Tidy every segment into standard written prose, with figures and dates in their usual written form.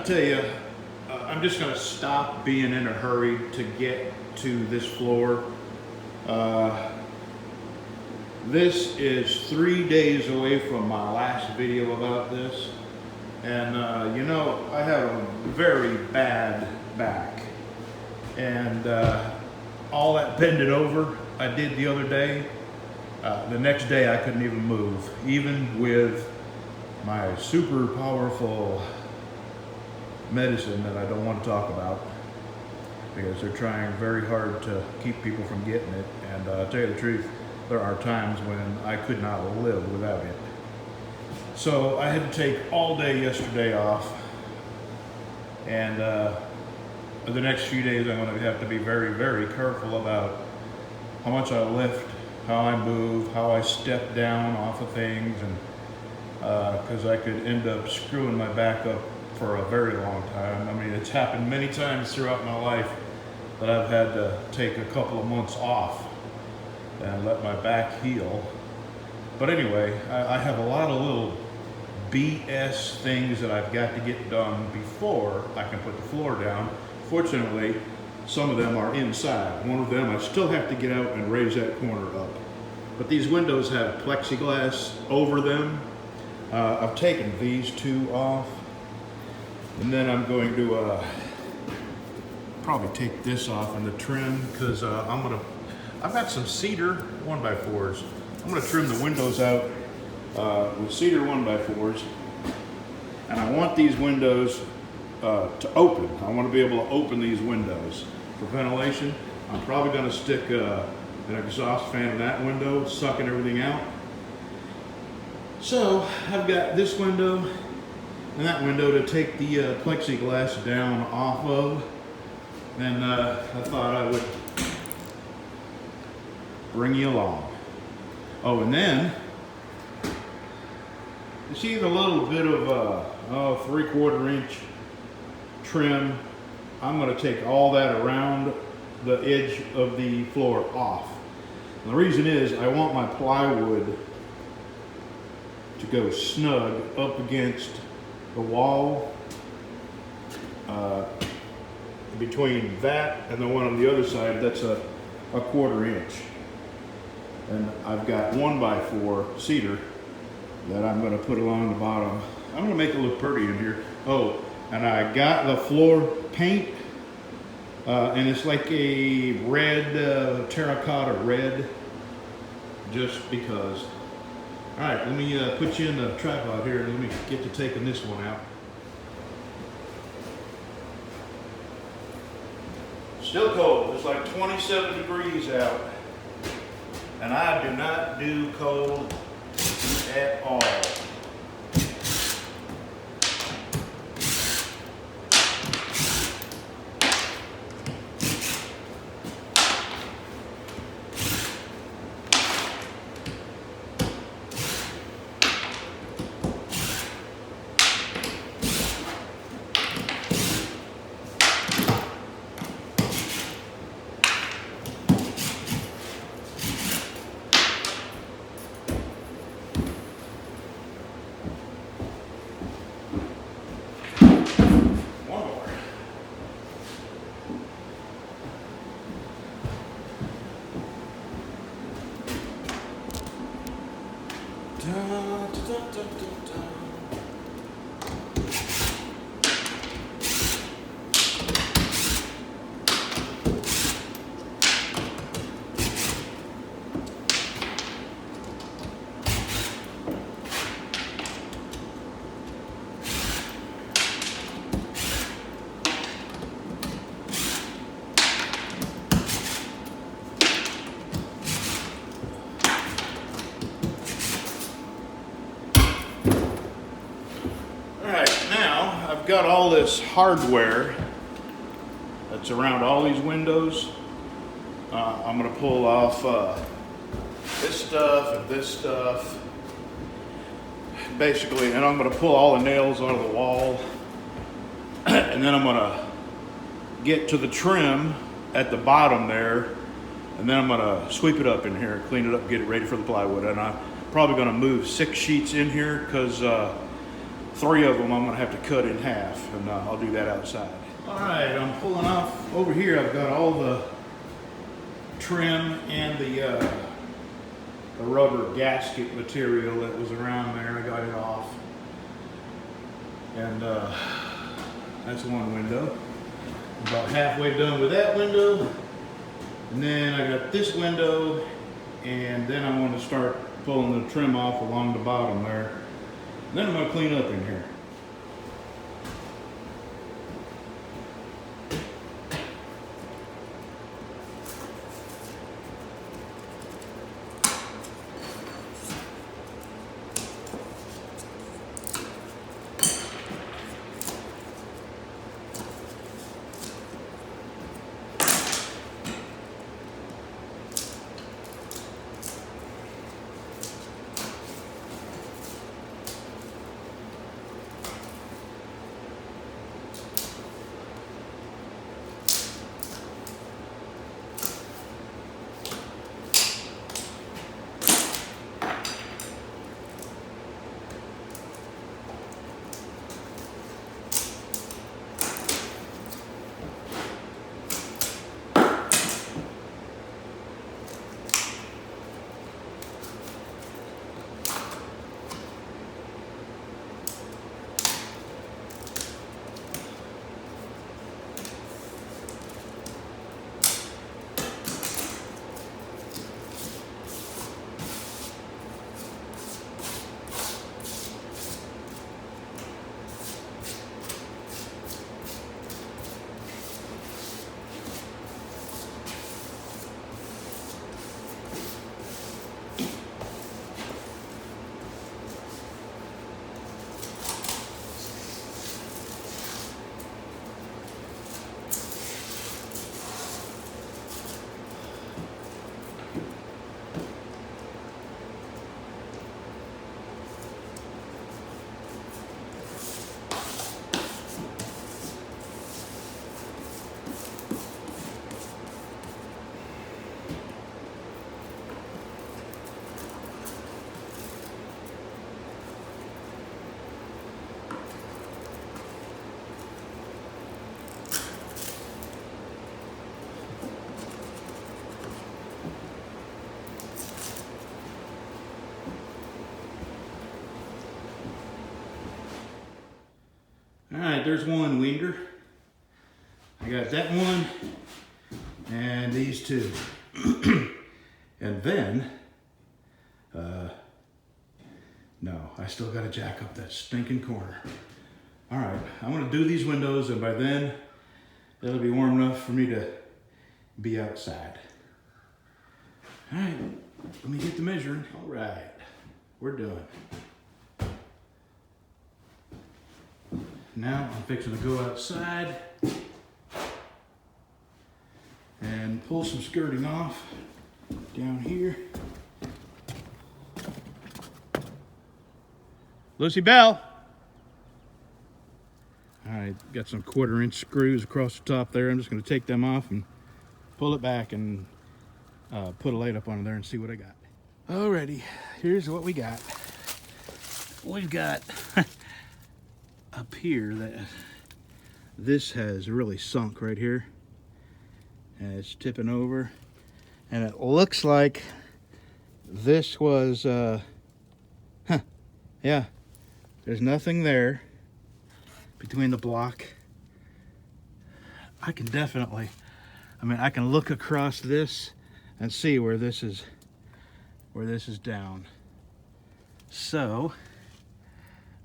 tell you, I'm just gonna stop being in a hurry to get to this floor. This is 3 days away from my last video about this. And you know, I have a very bad back. And all that bending over I did the other day, the next day I couldn't even move, even with my super powerful medicine that I don't want to talk about because they're trying very hard to keep people from getting it. And I'll tell you the truth, there are times when I could not live without it. So I had to take all day yesterday off, and the next few days I'm going to have to be very, very careful about how much I lift, how I move, how I step down off of things, and because I could end up screwing my back up for a very long time. I mean, it's happened many times throughout my life that I've had to take a couple of months off and let my back heal. But anyway, I have a lot of little BS things that I've got to get done before I can put the floor down. Fortunately, some of them are inside. One of them, I still have to get out and raise that corner up. But these windows have plexiglass over them. I've taken these two off. And then I'm going to probably take this off in the trim because I've got some cedar 1x4s. I'm going to trim the windows out with cedar 1x4s. And I want these windows to open. I want to be able to open these windows for ventilation. I'm probably going to stick an exhaust fan in that window, sucking everything out. So I've got this window and that window to take the plexiglass down off of. And I thought I would bring you along. Oh, and then you see the little bit of 3/4 inch trim. I'm going to take all that around the edge of the floor off. And the reason is I want my plywood to go snug up against the wall between that and the one on the other side. That's a 1/4 inch. And I've got 1x4 cedar that I'm going to put along the bottom. I'm going to make it look pretty in here. Oh, and I got the floor paint, and it's like a red, terracotta red, just because. All right, let me put you in the tripod here and let me get to taking this one out. Still cold. It's like 27 degrees out. And I do not do cold at all. I've got all this hardware that's around all these windows. I'm going to pull off this stuff and this stuff, basically, and I'm going to pull all the nails out of the wall, and then I'm going to get to the trim at the bottom there, and then I'm going to sweep it up in here, clean it up, get it ready for the plywood. And I'm probably going to move 6 sheets in here because 3 of them I'm gonna have to cut in half, and I'll do that outside. All right, I'm pulling off. Over here I've got all the trim and the rubber gasket material that was around there. I got it off. And that's one window. I'm about halfway done with that window. And then I got this window, and then I'm going to start pulling the trim off along the bottom there. And then I'm going to clean up in here. All right, there's one winder. I got that one and these two. And then, no, I still gotta jack up that stinking corner. All right, I'm gonna do these windows, and by then, it'll be warm enough for me to be outside. All right, let me get the measuring. All right, we're done. Now I'm fixing to go outside and pull some skirting off down here. Lucy Bell. All right, got some 1/4-inch screws across the top there. I'm just going to take them off and pull it back and put a light up on there and see what I got. Alrighty, here's what we got. We've got up here that this has really sunk right here, and it's tipping over, and it looks like this was yeah, there's nothing there between the block. I can definitely, I can look across this and see where this is down. So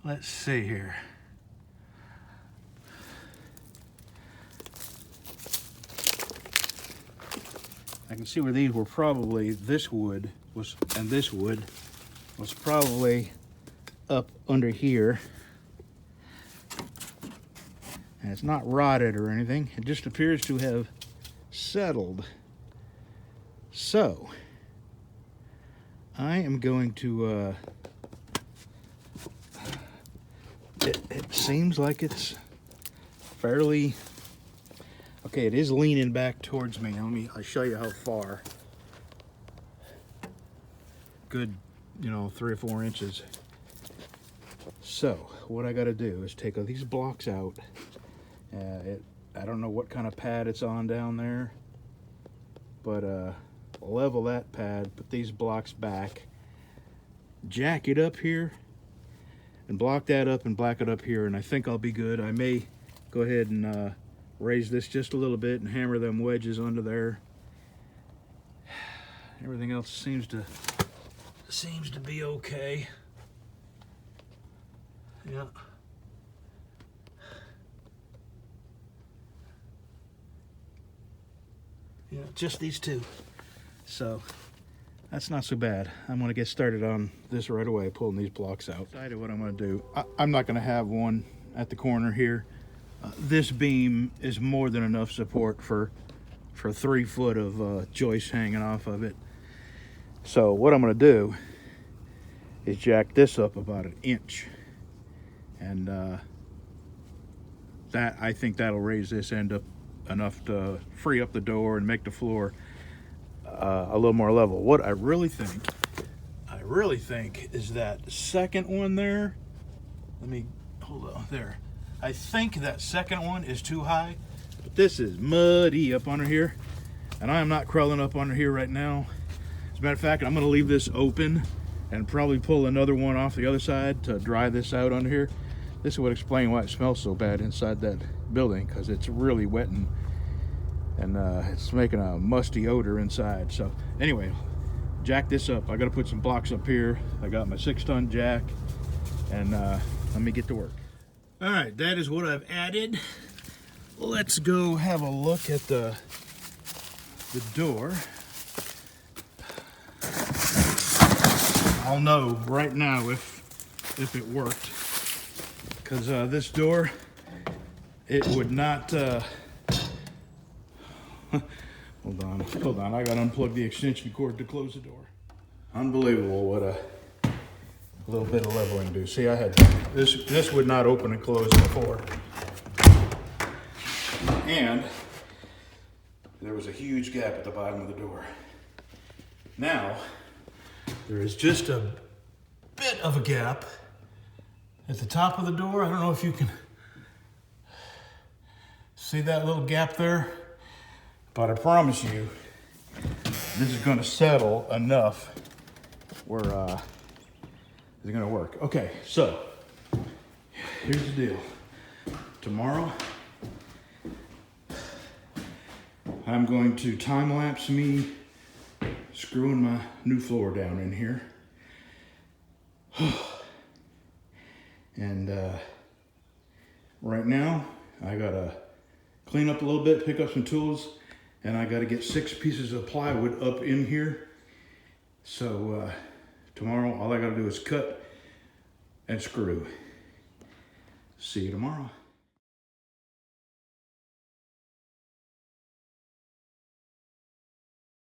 let's see here. I can see where these were probably, this wood was, and this wood was probably up under here. And it's not rotted or anything. It just appears to have settled. So, I am going to, it seems like it's fairly, okay, it is leaning back towards me. I'll show you how far. Good, 3 or 4 inches. So what I got to do is take these blocks out. I don't know what kind of pad it's on down there, but level that pad, put these blocks back, jack it up here, and block that up and black it up here, and I think I'll be good. I may go ahead and raise this just a little bit and hammer them wedges under there. Everything else seems to be okay. Yeah. Yeah, just these two. So that's not so bad. I'm gonna get started on this right away, pulling these blocks out. Decided what I'm gonna do. I'm not gonna have one at the corner here. This beam is more than enough support for 3 foot of joist hanging off of it. So what I'm gonna do is jack this up about 1 inch, and I think that'll raise this end up enough to free up the door and make the floor a little more level. What I really think is that second one there. Let me hold on there. I think that second one is too high, but this is muddy up under here, and I am not crawling up under here right now. As a matter of fact, I'm going to leave this open and probably pull another one off the other side to dry this out under here. This would explain why it smells so bad inside that building, because it's really wet and it's making a musty odor inside. So anyway, jack this up. I got to put some blocks up here. I got my 6-ton jack, and let me get to work. All right, that is what I've added. Let's go have a look at the door. I'll know right now if it worked, because this door, it would not hold on, I gotta unplug the extension cord to close the door. Unbelievable what a little bit of leveling do. See, I had this would not open and close before, and there was a huge gap at the bottom of the door. Now there is just a bit of a gap at the top of the door. I don't know if you can see that little gap there, but I promise you, this is going to settle enough where it's going to work. Okay, so here's the deal. Tomorrow, I'm going to time-lapse me screwing my new floor down in here. And right now, I gotta clean up a little bit, pick up some tools, and I gotta get 6 pieces of plywood up in here. So tomorrow, all I gotta do is cut and screw. See you tomorrow.